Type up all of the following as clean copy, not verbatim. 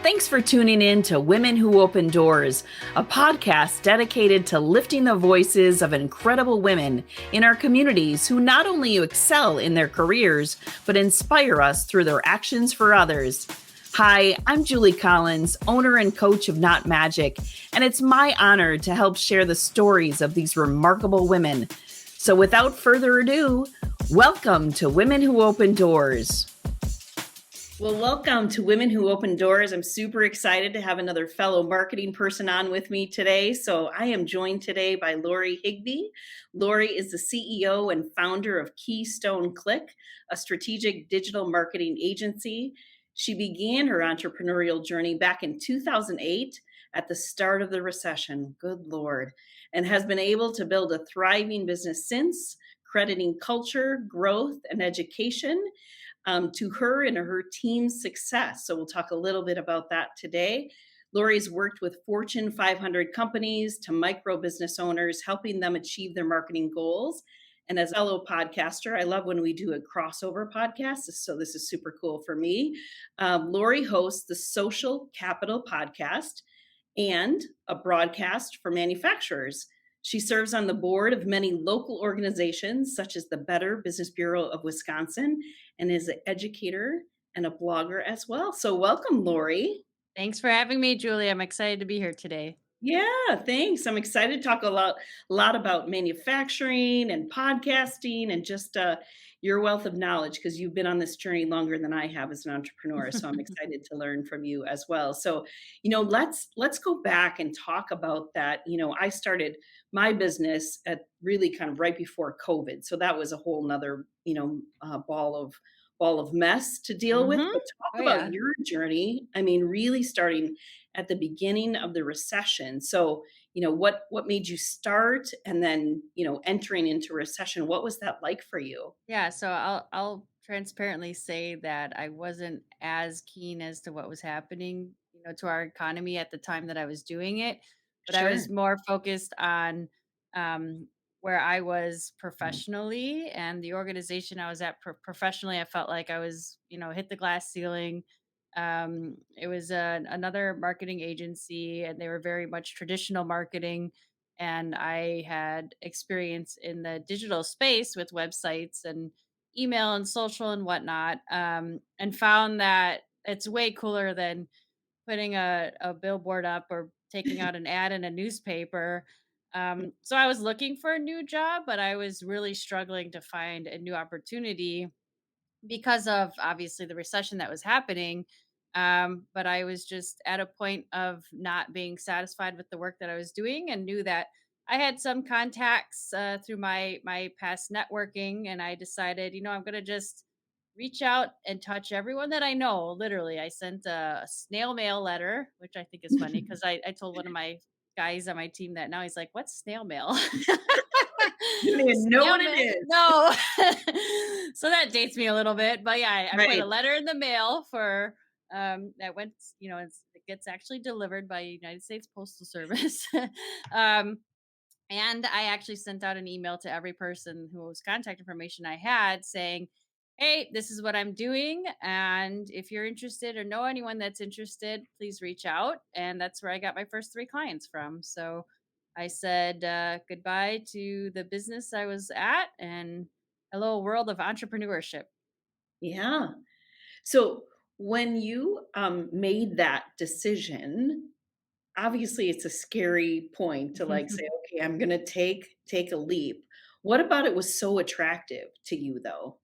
Thanks for tuning in to Women Who Open Doors, a podcast dedicated to lifting the voices of incredible women in our communities who not only excel in their careers, but inspire us through their actions for others. Hi, I'm Julie Collins, owner and coach of Not Magic, and it's my honor to help share the stories of these remarkable women. So without further ado, welcome to Women Who Open Doors. Well, welcome to Women Who Open Doors. I'm super excited to have another fellow marketing person on with me today. So I am joined today by Lori Highby. Lori is the CEO and founder of Keystone Click, a strategic digital marketing agency. She began her entrepreneurial journey back in 2008 at the start of the recession, good Lord, and has been able to build a thriving business since, crediting culture, growth, and education to her and her team's success. So we'll talk a little bit about that today. Lori's worked with Fortune 500 companies to micro business owners, helping them achieve their marketing goals. And as a fellow podcaster, I love when we do a crossover podcast. So this is super cool for me. Lori hosts the Social Capital podcast and a broadcast for manufacturers. She serves on the board of many local organizations, such as the Better Business Bureau of Wisconsin, and is an educator and a blogger as well. So welcome, Lori. Thanks for having me, Julie. I'm excited to be here today. Yeah, thanks. I'm excited to talk a lot about manufacturing and podcasting and just your wealth of knowledge because you've been on this journey longer than I have as an entrepreneur. So I'm excited to learn from you as well. So, let's go back and talk about that. I started my business at really kind of right before COVID, so that was a whole nother ball of mess to deal with. hmm But Oh talk yeah. about your journey. I mean, really starting at the beginning of the recession. So, what made you start and then, entering into recession, what was that like for you? Yeah, so I'll transparently say that I wasn't as keen as to what was happening, to our economy at the time that I was doing it, but I Sure. was more focused on where I was professionally and the organization I was at professionally. I felt like I was, hit the glass ceiling. It was another marketing agency, and they were very much traditional marketing. And I had experience in the digital space with websites and email and social and whatnot, and found that it's way cooler than putting a billboard up or taking out an ad in a newspaper. So I was looking for a new job, but I was really struggling to find a new opportunity because of obviously the recession that was happening. But I was just at a point of not being satisfied with the work that I was doing, and knew that I had some contacts through my past networking, and I decided, I'm going to just reach out and touch everyone that I know. Literally, I sent a snail mail letter, which I think is funny because I told one of my guys on my team that now he's like, "What's snail mail?" You don't even know Snail what it mail? is. No. So that dates me a little bit, but yeah, I put Right. a letter in the mail for that went, it gets actually delivered by United States Postal Service. um and I actually sent out an email to every person whose contact information I had saying, "Hey, this is what I'm doing. And if you're interested or know anyone that's interested, please reach out." And that's where I got my first three clients from. So I said goodbye to the business I was at and hello, world of entrepreneurship. Yeah. So when you made that decision, obviously it's a scary point to like say, okay, I'm gonna take a leap. What about it was so attractive to you though?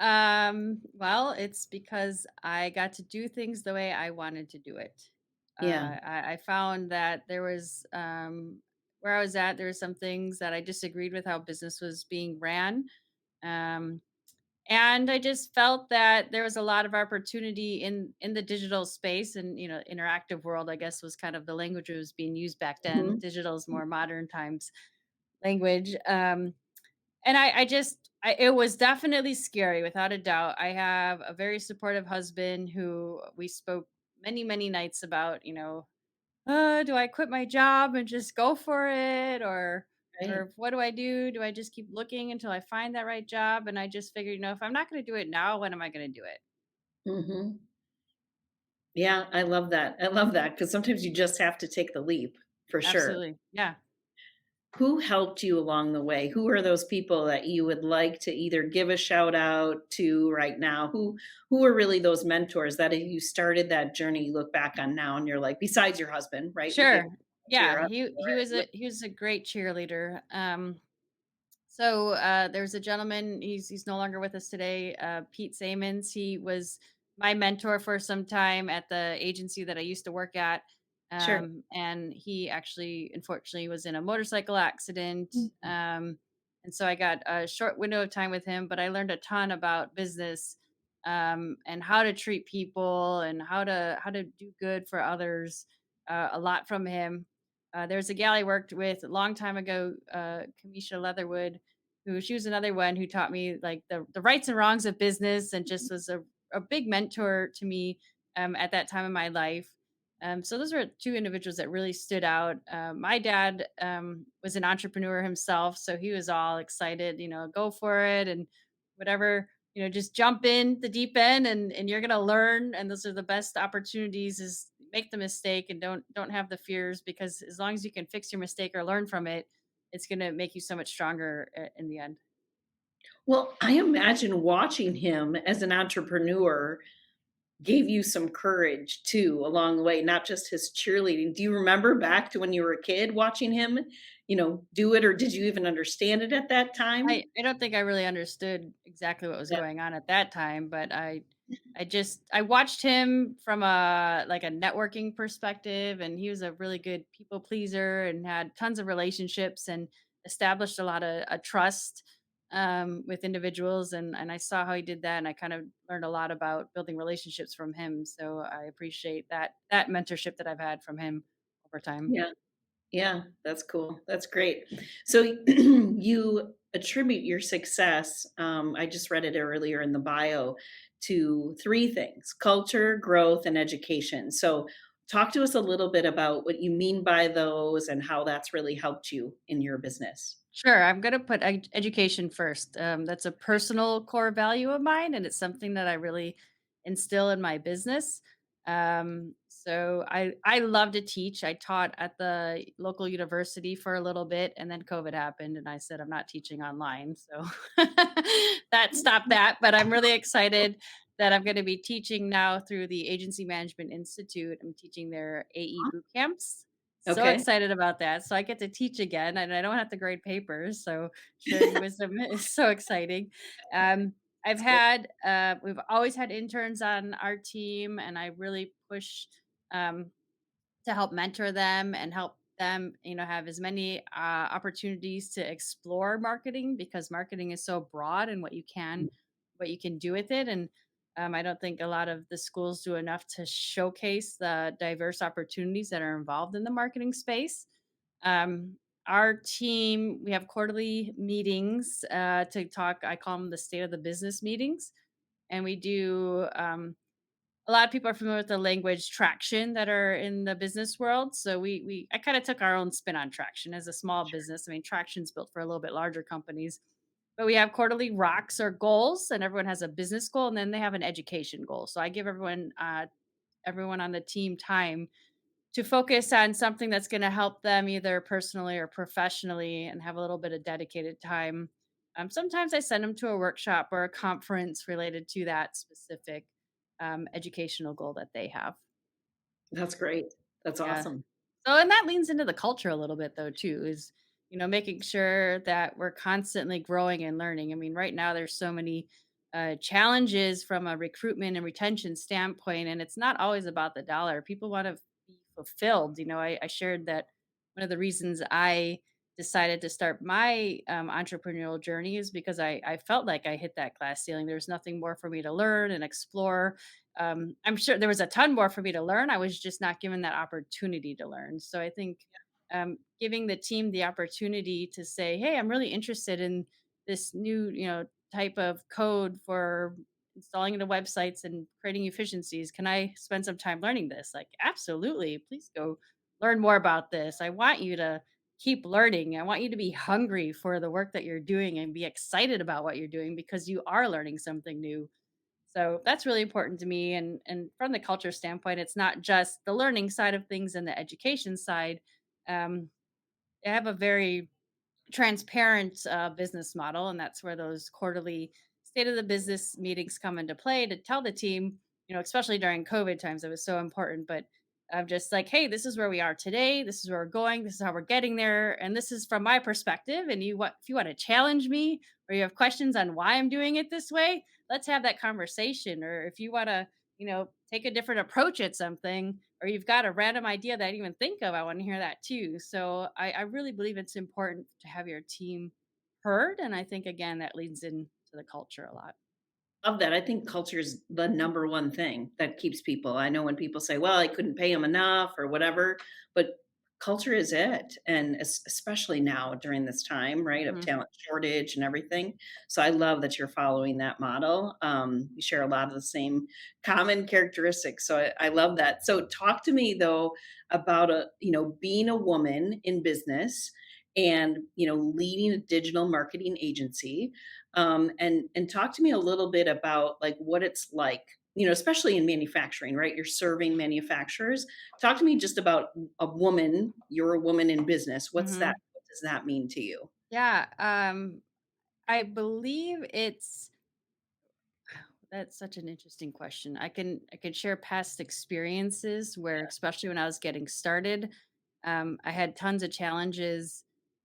Well, it's because I got to do things the way I wanted to do it. Yeah. I found that there was where I was at, there were some things that I disagreed with how business was being ran. Um, and I just felt that there was a lot of opportunity in the digital space, and interactive world, I guess, was kind of the language that was being used back then. Mhm. Digital is more modern times language. And it was definitely scary, without a doubt. I have a very supportive husband who we spoke many, many nights about, do I quit my job and just go for it? Right. Or what do I do? Do I just keep looking until I find that right job? And I just figured, if I'm not going to do it now, when am I going to do it? Mhm. Yeah, I love that. I love that because sometimes you just have to take the leap for sure. Absolutely. Yeah. Who helped you along the way? Who are those people that you would like to either give a shout out to right now? Who are really those mentors that if you started that journey, you look back on now and you're like, besides your husband, right? You gave Sure. to your Yeah, husband. he was a great cheerleader. There's a gentleman, he's no longer with us today, Pete Samons. He was my mentor for some time at the agency that I used to work at. Sure. And he actually, unfortunately, was in a motorcycle accident. Mhm. And so I got a short window of time with him, but I learned a ton about business, and how to treat people and how to do good for others. A lot from him. There's a gal I worked with a long time ago, Kamisha Leatherwood, who she was another one who taught me like the rights and wrongs of business and just was a big mentor to me at that time in my life. So those were two individuals that really stood out. My dad was an entrepreneur himself, so he was all excited, go for it and whatever, just jump in the deep end and you're gonna learn. And those are the best opportunities. Is make the mistake and don't have the fears, because as long as you can fix your mistake or learn from it, it's gonna make you so much stronger in the end. Well, I imagine watching him as an entrepreneur gave you some courage too along the way, not just his cheerleading. Do you remember back to when you were a kid watching him, do it, or did you even understand it at that time? I don't think I really understood exactly what was Yeah. going on at that time, but I watched him from a like a networking perspective, and he was a really good people pleaser and had tons of relationships and established a lot of a trust with individuals, and I saw how he did that, and I kind of learned a lot about building relationships from him. So I appreciate that mentorship that I've had from him over time. Yeah. Yeah, that's cool. That's great. So you attribute your success, I just read it earlier in the bio, to three things: culture, growth, and education. So talk to us a little bit about what you mean by those and how that's really helped you in your business. Sure, I'm gonna put education first. That's a personal core value of mine, and it's something that I really instill in my business. So I love to teach. I taught at the local university for a little bit, and then COVID happened, and I said I'm not teaching online, so that stopped that. But I'm really excited that I'm going to be teaching now through the Agency Management Institute. I'm teaching their AE boot camps. So Okay. excited about that. So I get to teach again and I don't have to grade papers. So sharing wisdom is so exciting. That's good. We've always had interns on our team, and I really push um, to help mentor them and help them, have as many opportunities to explore marketing, because marketing is so broad and what you can do with it. And I don't think a lot of the schools do enough to showcase the diverse opportunities that are involved in the marketing space. um, our team, we have quarterly meetings to talk. I call them the state of the business meetings, and we do a lot of people are familiar with the language traction that are in the business world. So we I kind of took our own spin on traction as a small business. I mean, traction's built for a little bit larger companies. But we have quarterly rocks or goals, and everyone has a business goal, and then they have an education goal. So I give everyone on the team time to focus on something that's going to help them either personally or professionally, and have a little bit of dedicated time. Sometimes I send them to a workshop or a conference related to that specific educational goal that they have. That's great. That's Yeah. awesome. So, and that leans into the culture a little bit though too, is making sure that we're constantly growing and learning. I mean, right now there's so many challenges from a recruitment and retention standpoint, and it's not always about the dollar. People want to be fulfilled. I shared that one of the reasons I decided to start my entrepreneurial journey is because I felt like I hit that glass ceiling. There's nothing more for me to learn and explore. I'm sure there was a ton more for me to learn. I was just not given that opportunity to learn. So I think giving the team the opportunity to say, "Hey, I'm really interested in this new, type of code for installing the websites and creating efficiencies. Can I spend some time learning this?" Like, absolutely. Please go learn more about this. I want you to keep learning. I want you to be hungry for the work that you're doing and be excited about what you're doing because you are learning something new. So that's really important to me. And from the culture standpoint, it's not just the learning side of things and the education side. Um, I have a very transparent business model, and that's where those quarterly state of the business meetings come into play to tell the team, especially during COVID times, it was so important. But I'm just like, hey, this is where we are today. This is where we're going. This is how we're getting there, and this is from my perspective. And if you want to challenge me, or you have questions on why I'm doing it this way, let's have that conversation. Or if you want to, take a different approach at something, or you've got a random idea that I didn't even think of, I want to hear that too. So I really believe it's important to have your team heard. And I think, again, that leads into the culture a lot. Love that. I think culture is the number one thing that keeps people. I know when people say, "Well, I couldn't pay them enough," or whatever, but culture is it, and especially now during this time, right, of Hmm. talent shortage and everything. So I love that you're following that model. You share a lot of the same common characteristics, so I love that. So talk to me though about being a woman in business and leading a digital marketing agency, and talk to me a little bit about like what it's like, especially in manufacturing, right? You're serving manufacturers. Talk to me just about a woman. You're a woman in business. What's that? Hmm. What does that mean to you? Yeah. I believe it's That's such an interesting question. I can share past experiences where, especially when I was getting started, I had tons of challenges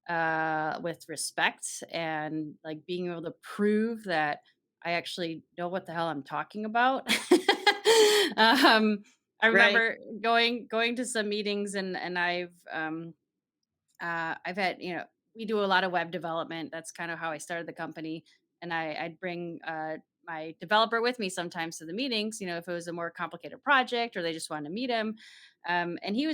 with respect and like being able to prove that I actually know what the hell I'm talking about. I Right. remember going to some meetings, and I've had, we do a lot of web development. That's kind of how I started the company. And I'd bring my developer with me sometimes to the meetings, if it was a more complicated project or they just wanted to meet him. And he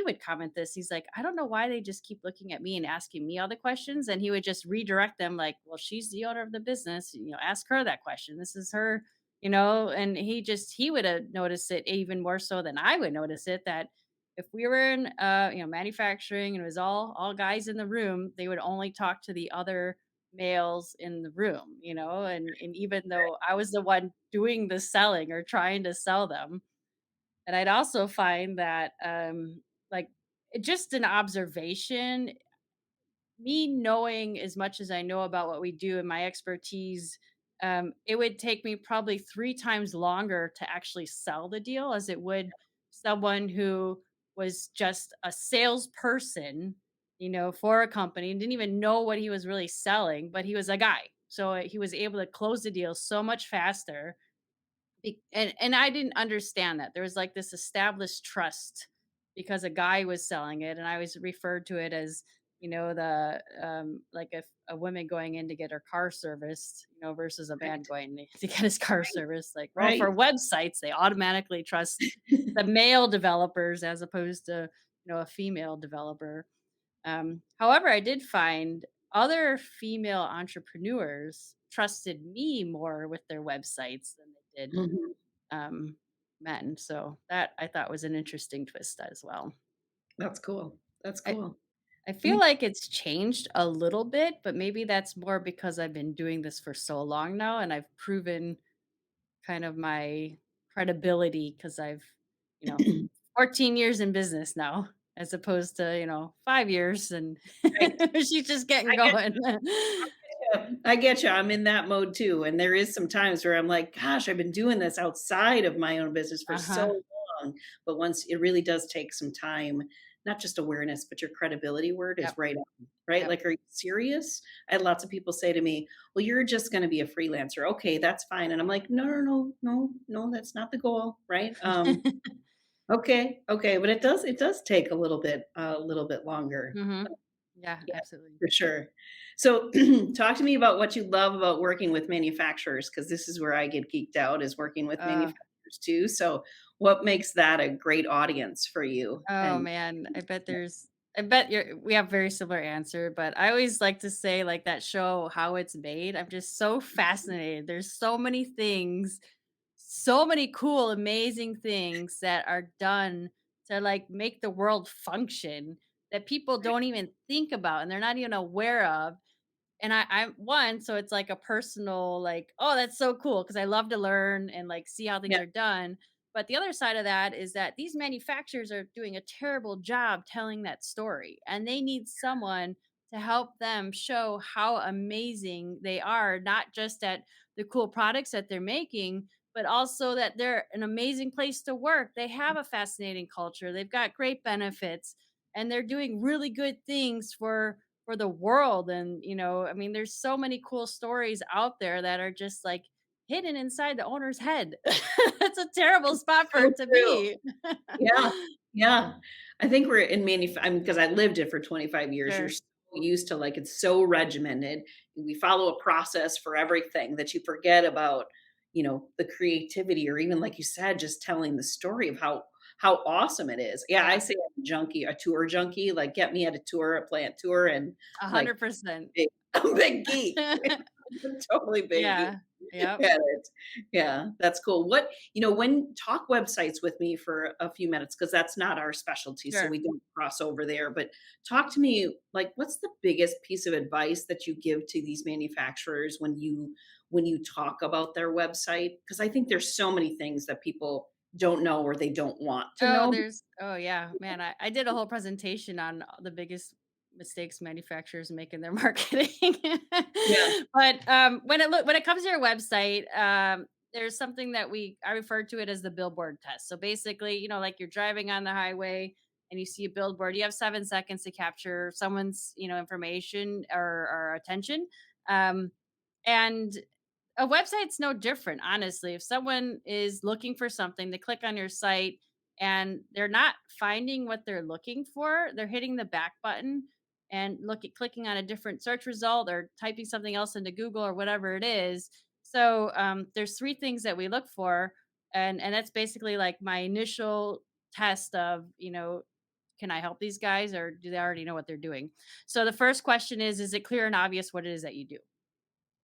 would comment this. He's like, I don't know why they just keep looking at me and asking me all the questions. And he would just redirect them like, well, she's the owner of the business. Ask her that question. This is her, and he would have noticed it even more so than I would notice it, that if we were in manufacturing and it was all guys in the room, they would only talk to the other males in the room, and even though I was the one doing the selling or trying to sell them. And I'd also find that like just an observation, me knowing as much as I know about what we do and my expertise, it would take me probably 3 times longer to actually sell the deal as it would someone who was just a salesperson, for a company and didn't even know what he was really selling, but he was a guy. So he was able to close the deal so much faster. And I didn't understand that. There was like this established trust because a guy was selling it, and I was referred to it as, the like if a woman going in to get her car serviced, versus a man Right. going to get his car serviced. Like, well, Right. for websites, they automatically trust the male developers as opposed to, a female developer. However, I did find other female entrepreneurs trusted me more with their websites than they did Mhm. um, men. So that I thought was an interesting twist as well. That's cool. That's I, cool. I Let feel me like it's changed a little bit, but maybe that's more because I've been doing this for so long now and I've proven kind of my credibility because I've, you know, 14 years in business now, as opposed to, 5 years, and right. she's just getting I get going. I get you. I'm in that mode too. And there is some times where I'm like, gosh, I've been doing this outside of my own business for so Uh-huh. long. But once it really does take some time, not just awareness, but your credibility word is Yep. right on, right? Yep. Like, are you serious? I had lots of people say to me, well, you're just going to be a freelancer. Okay, that's fine. And I'm like, no, no, no, no, no, that's not the goal, right? Okay, okay. But it does take a little bit longer. Mhm. Yeah, Yeah, absolutely. for sure. So talk to me about what you love about working with manufacturers, because this is where I get geeked out is working with Uh, manufacturers too. So what makes that a great audience for you? oh And man, I bet we have very similar answer, but I always like to say like that show How It's Made. I'm just so fascinated. There's so many things, so many cool, amazing things that are done to like make the world function that people don't even think about and they're not even aware of. and I'm one, so it's like a personal, like, oh, that's so cool because I love to learn and like see how things Yeah. are done. But the other side of that is that these manufacturers are doing a terrible job telling that story, and they need someone to help them show how amazing they are, not just at the cool products that they're making, but also that they're an amazing place to work. They have a fascinating culture. They've got great benefits, and they're doing really good things for the world. And I mean, there's so many cool stories out there that are just like hidden inside the owner's head. It's a terrible spot for So it to true. be. Yeah, yeah. I think we're in I mean, because I lived it for 25 years, you're Sure. so used to, like, it's so regimented. We follow a process for everything that you forget about, the creativity or even, like you said, just telling the story of how awesome it is. Yeah, I Yeah, say I'm a tour junkie, like, get me at a tour, a plant tour, and, like, 100%. big I'm a big geek. Totally big geek. Yeah. Yep. Yeah, yeah, that's cool. When talk websites with me for a few minutes because that's not our specialty, so Sure. we don't cross over there. But talk to me, like, what's the biggest piece of advice that you give to these manufacturers when you talk about their website? Because I think there's so many things that people don't know or they don't want to know. Oh yeah, man, I did a whole presentation on the biggest mistakes manufacturers make in their marketing. Yeah. But when it comes to your website, there's something that I refer to it as the billboard test. So basically, like you're driving on the highway and you see a billboard, you have 7 seconds to capture someone's, information or attention. Um, and a website's no different, honestly. If someone is looking for something, they click on your site and they're not finding what they're looking for, they're hitting the back button and clicking on a different search result or typing something else into Google or whatever it is. So there's three things that we look for, and that's basically like my initial test of, can I help these guys or do they already know what they're doing? So the first question is it clear and obvious what it is that you do?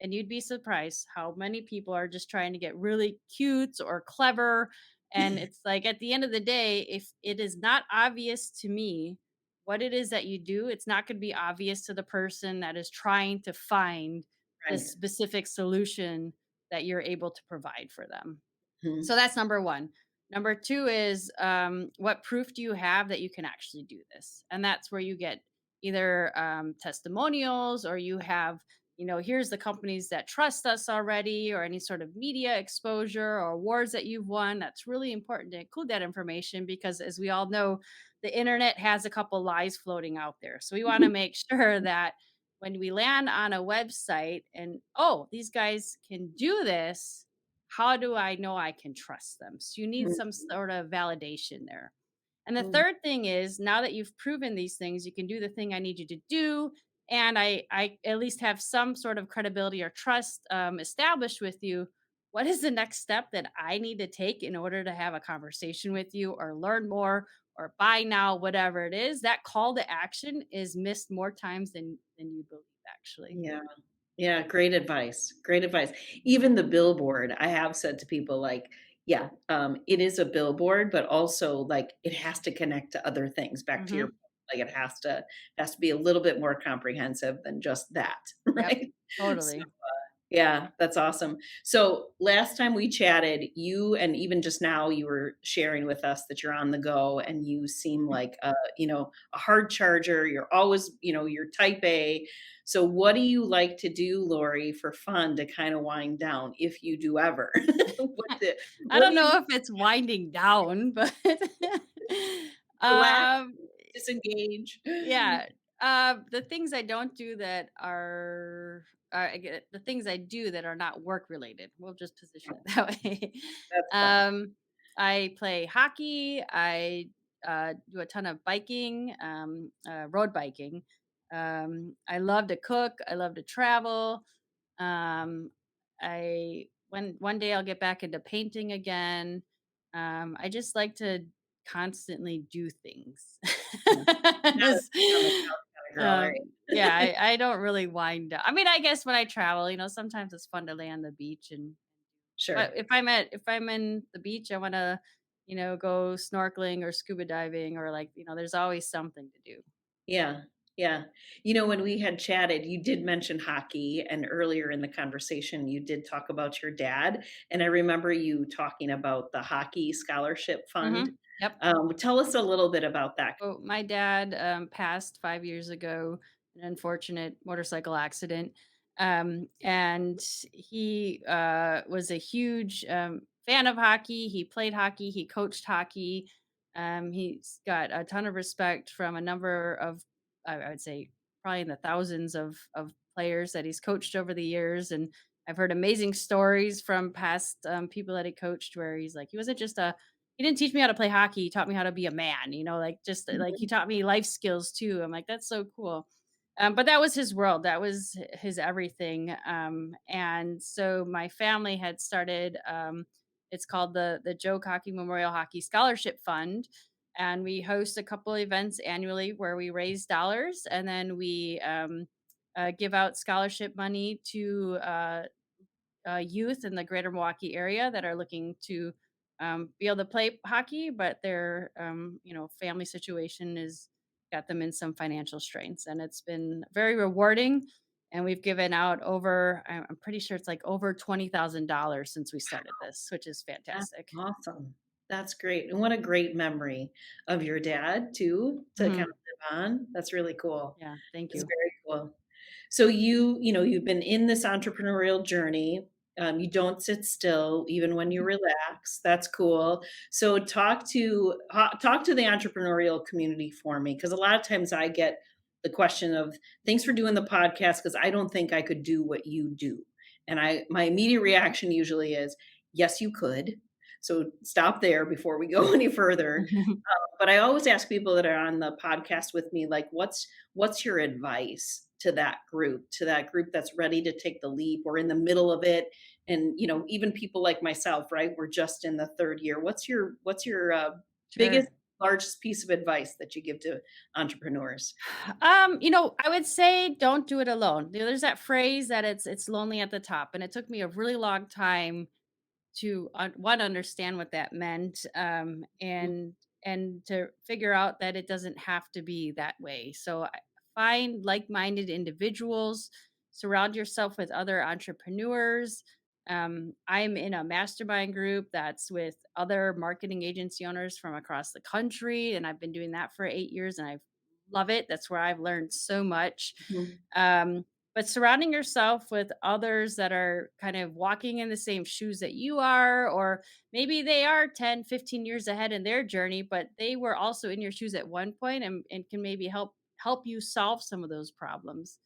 And you'd be surprised how many people are just trying to get really cute or clever. And it's like at the end of the day, if it is not obvious to me what it is that you do, it's not going to be obvious to the person that is trying to find the Right. specific solution that you're able to provide for them. So Mhm. that's number 1. Number 2 is, what proof do you have that you can actually do this? And that's where you get either, testimonials, or you have, here's the companies that trust us already, or any sort of media exposure or awards that you've won. That's really important to include that information because, as we all know, the internet has a couple lies floating out there. So we wanna make sure that when we land on a website and, "Oh, these guys can do this," how do I know I can trust them? So you need some sort of validation there. And the Mhm. third thing is, now that you've proven these things, you can do the thing I need you to do. And I at least have some sort of credibility or trust established with you. What is the next step that I need to take in order to have a conversation with you or learn more or buy now, whatever it is? That call to action is missed more times than you believe, actually. Yeah. Yeah, great advice, great advice. Even the billboard, I have said to people, like, yeah, it is a billboard, but also, like, it has to connect to other things, back to your Hmm. point, like, it has to be a little bit more comprehensive than just that, Yep, right? So totally. yeah, that's awesome. So last time we chatted, you and even just now, you were sharing with us that you're on the go and you seem like a hard charger. You're always, you're type A. So what do you like to do, Lori, for fun to kind of wind down if you do ever? I What do don't you do know if it's winding down, but to relax, um, disengage? yeah. The things I don't do that I get the things I do that are not work related. We'll just position it that way. That's fun. um, I play hockey. I do a ton of biking, road biking. I love to cook. I love to travel. Um, I when one day I'll get back into painting again. I just like to constantly do things. Yeah. Not a Just, sit on the couch kind of girl, are yeah, you? I don't really wind down. I mean, I guess when I travel, sometimes it's fun to lay on the beach, and but Sure. if I'm in the beach, I want to, go snorkeling or scuba diving, or like, there's always something to do. Yeah. Yeah. When we had chatted, you did mention hockey, and earlier in the conversation, you did talk about your dad. And I remember you talking about the hockey scholarship fund. Yep. Tell us a little bit about that. Oh, my dad passed 5 years ago, an unfortunate motorcycle accident. And he was a huge fan of hockey. He played hockey, he coached hockey. He's got a ton of respect from a number of, I would say, probably in the thousands of players that he's coached over the years. And I've heard amazing stories from past people that he coached where he's like, he wasn't just a he didn't teach me how to play hockey, he taught me how to be a man, like, just, like, he Mhm. taught me life skills too. I'm like, "That's so cool." But that was his world, that was his everything, and so my family had started, it's called the Joe Cocky Memorial Hockey Scholarship Fund, and we host a couple events annually where we raise dollars, and then we, give out scholarship money to, youth in the greater Milwaukee area that are looking to be able to play hockey, but their family situation is got them in some financial strains, and it's been very rewarding. And we've given out over, I'm pretty sure it's like over $20,000 since we started this, which is That's fantastic. awesome. That's great. And what a great memory of your dad too, to kind of Hmm. live on. That's really cool. Yeah, thank It's you. very cool. So you've been in this entrepreneurial journey. You don't sit still even when you relax. That's cool. So talk to the entrepreneurial community for me, because a lot of times I get the question of thanks for doing the podcast because I don't think I could do what you do. And my immediate reaction usually is yes, you could. So stop there before we go any further. But I always ask people that are on the podcast with me, like, what's your advice to that group that's ready to take the leap or in the middle of it? And, even people like myself, right? We're just in the third year. What's your biggest, Sure. largest piece of advice that you give to entrepreneurs? I would say don't do it alone. There's that phrase that it's lonely at the top, and it took me a really long time to one understand what that meant, and to figure out that it doesn't have to be that way. So find like-minded individuals, surround yourself with other entrepreneurs. I'm in a mastermind group that's with other marketing agency owners from across the country, and I've been doing that for 8 years, and I love it. That's where I've learned so much. Mhm. um, but surrounding yourself with others that are kind of walking in the same shoes that you are, or maybe they are 10, 15 years ahead in their journey, but they were also in your shoes at one point, and can maybe help you solve some of those problems.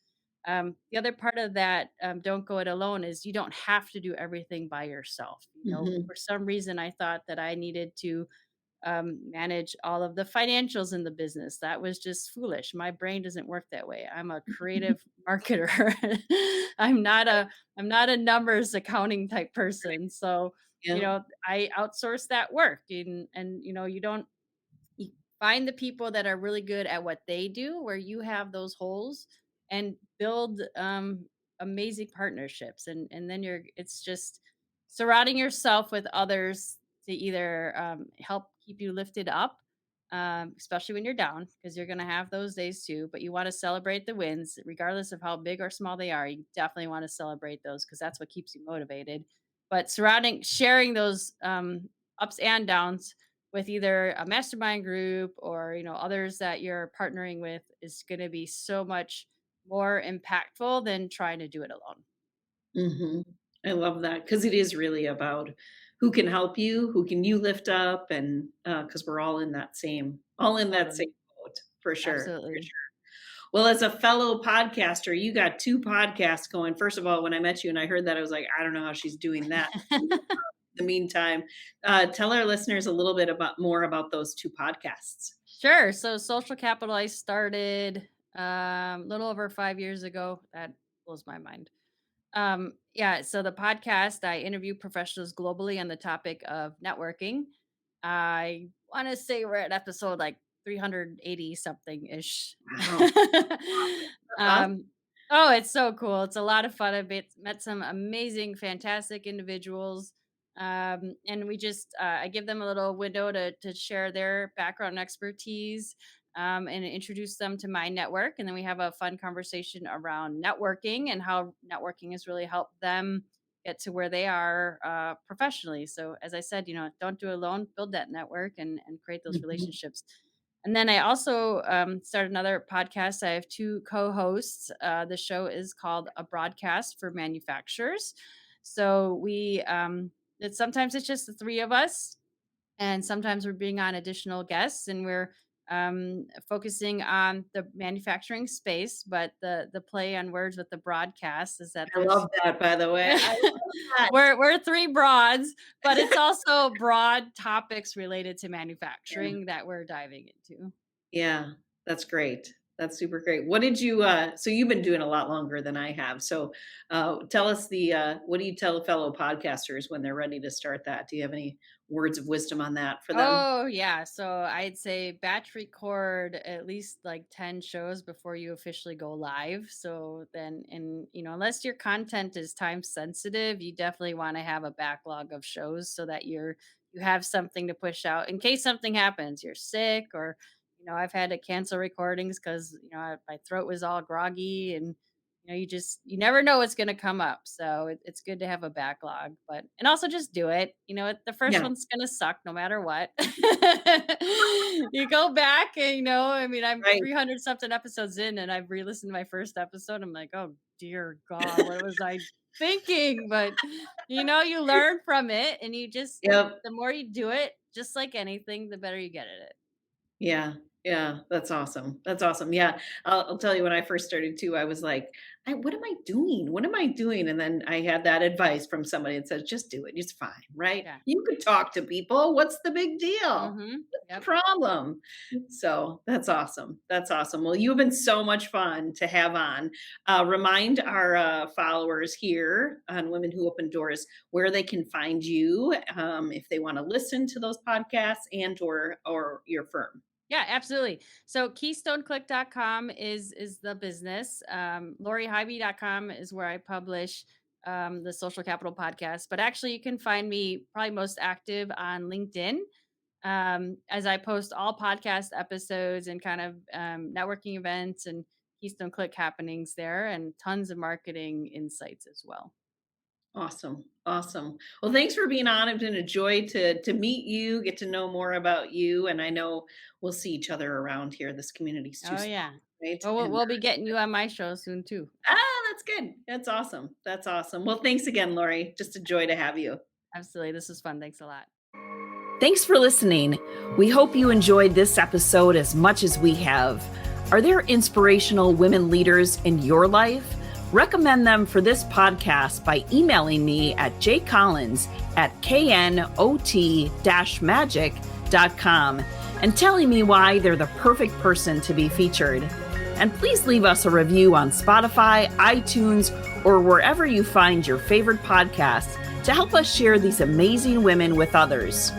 The other part of that, don't go it alone, is you don't have to do everything by yourself. Mhm. For some reason, I thought that I needed to manage all of the financials in the business. That was just foolish. My brain doesn't work that way. I'm a creative marketer. I'm not a I'm not a numbers accounting type person. So, Yeah. I outsource that work, and you don't you find the people that are really good at what they do where you have those holes, and build amazing partnerships, and then it's just surrounding yourself with others to either help keep you lifted up, especially when you're down, because you're going to have those days too, but you want to celebrate the wins regardless of how big or small they are. You definitely want to celebrate those because that's what keeps you motivated. But sharing those ups and downs with either a mastermind group or others that you're partnering with is going to be so much more impactful than trying to do it alone. Mhm. I love that because it is really about who can help you, who can you lift up, and because we're all in that same Totally. boat, for sure, for Absolutely. sure. Well, as a fellow podcaster, you got 2 podcasts going. First of all, when I met you and I heard that, I was like, "I don't know how she's doing that." In the meantime, tell our listeners a little bit more about those 2 podcasts. Sure. So social capital I started a little over 5 years ago. That blows my mind. Yeah, so the podcast, I interview professionals globally on the topic of networking. I want to say we're at episode like 380 something ish. Wow. That's awesome. um, oh, it's so cool. It's a lot of fun. Met some amazing, fantastic individuals. And I give them a little window to share their background and expertise. and introduce them to my network. And then we have a fun conversation around networking and how networking has really helped them get to where they are professionally. So, as I said, don't do it alone, build that network and create those Mhm. relationships. And then I also started another podcast. I have two co-hosts. The show is called A Broadcast for Manufacturers. So sometimes it's just the three of us, and sometimes we're bringing on additional guests, and we're focusing on the manufacturing space. But the play on words with the broadcast is that I there's love that, by the way. I love that. we're three broads, but it's also broad topics related to Yeah. manufacturing that we're diving into. Yeah, that's great. That's super great. What did you so you've been doing a lot longer than I have. So tell us what do you tell fellow podcasters when they're ready to start that? Do you have any words of wisdom on that for them? Oh, yeah. So I'd say batch record at least like 10 shows before you officially go live. So then, unless your content is time sensitive, you definitely want to have a backlog of shows so that you have something to push out in case something happens. You're sick, or, I've had to cancel recordings because, my throat was all groggy, and you never know what's going to come up. So it's good to have a backlog, and also just do it. The first Yeah. one's going to suck no matter what. You go back and, I'm Right. 300 something episodes in, and I've re-listened to my first episode. I'm like, oh dear God, what was I thinking? But you learn from it, and Yep. the more you do it, just like anything, the better you get at it. Yeah. Yeah, that's awesome. That's awesome. Yeah, I'll tell you when I first started too, I was like, "What am I doing? What am I doing?" And then I had that advice from somebody that says, "Just do it. It's fine, right? Yeah. You could talk to people. What's the big deal? Mm-hmm. What's the Yep. problem?" So that's awesome. That's awesome. Well, you've been so much fun to have on. Remind our followers here on Women Who Open Doors where they can find you if they want to listen to those podcasts and or your firm. Yeah, absolutely. So keystoneclick.com is the business. LoriHighby.com is where I publish the Social Capital podcast. But actually, you can find me probably most active on LinkedIn, as I post all podcast episodes and kind of networking events and Keystone Click happenings there, and tons of marketing insights as well. Awesome. Awesome. Well, thanks for being on. It's been a joy to meet you, get to know more about you. And I know we'll see each other around here. This community's too Oh small, yeah. right? Well, we'll And we'll be getting you on my show soon too. that's good. That's awesome. That's awesome. Well, thanks again, Lori. Just a joy to have you. Absolutely. This was fun. Thanks a lot. Thanks for listening. We hope you enjoyed this episode as much as we have. Are there inspirational women leaders in your life? Recommend them for this podcast by emailing me at jcollins@knot-magic.com and telling me why they're the perfect person to be featured. And please leave us a review on Spotify, iTunes, or wherever you find your favorite podcasts to help us share these amazing women with others.